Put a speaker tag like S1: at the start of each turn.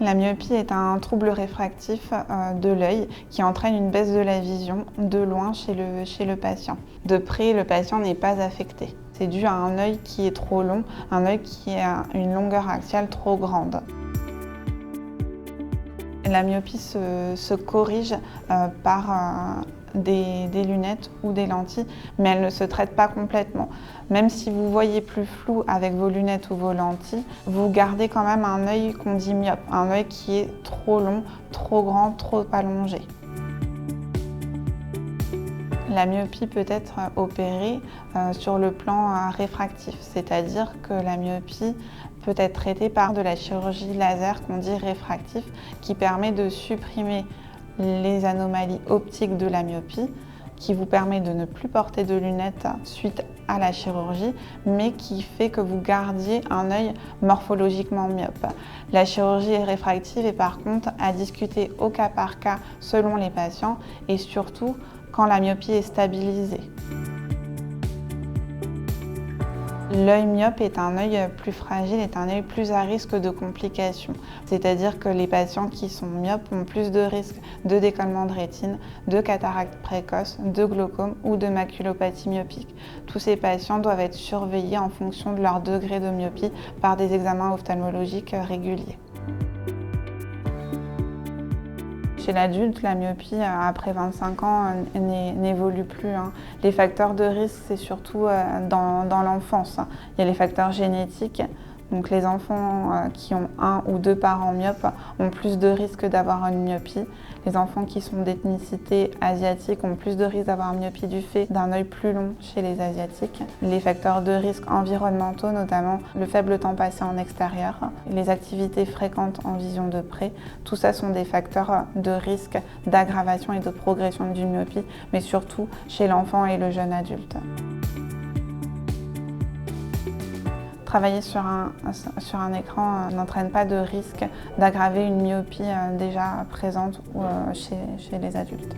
S1: La myopie est un trouble réfractif de l'œil qui entraîne une baisse de la vision de loin chez le patient. De près, le patient n'est pas affecté. C'est dû à un œil qui est trop long, un œil qui a une longueur axiale trop grande. La myopie se corrige par des lunettes ou des lentilles, mais elle ne se traite pas complètement. Même si vous voyez plus flou avec vos lunettes ou vos lentilles, vous gardez quand même un œil qu'on dit myope, un œil qui est trop long, trop grand, trop allongé. La myopie peut être opérée sur le plan réfractif, c'est-à-dire que la myopie peut être traitée par de la chirurgie laser qu'on dit réfractif, qui permet de supprimer les anomalies optiques de la myopie, qui vous permet de ne plus porter de lunettes suite à la chirurgie, mais qui fait que vous gardiez un œil morphologiquement myope. La chirurgie réfractive est par contre à discuter au cas par cas selon les patients et surtout quand la myopie est stabilisée. L'œil myope est un œil plus fragile, est un œil plus à risque de complications. C'est-à-dire que les patients qui sont myopes ont plus de risques de décollement de rétine, de cataracte précoce, de glaucome ou de maculopathie myopique. Tous ces patients doivent être surveillés en fonction de leur degré de myopie par des examens ophtalmologiques réguliers. Chez l'adulte, la myopie, après 25 ans, n'évolue plus. Les facteurs de risque, c'est surtout dans l'enfance. Il y a les facteurs génétiques. Donc les enfants qui ont un ou deux parents myopes ont plus de risques d'avoir une myopie. Les enfants qui sont d'ethnicité asiatique ont plus de risques d'avoir une myopie du fait d'un œil plus long chez les asiatiques. Les facteurs de risque environnementaux, notamment le faible temps passé en extérieur, les activités fréquentes en vision de près, tout ça sont des facteurs de risque d'aggravation et de progression d'une myopie, mais surtout chez l'enfant et le jeune adulte. Travailler sur un écran n'entraîne pas de risque d'aggraver une myopie déjà présente chez les adultes.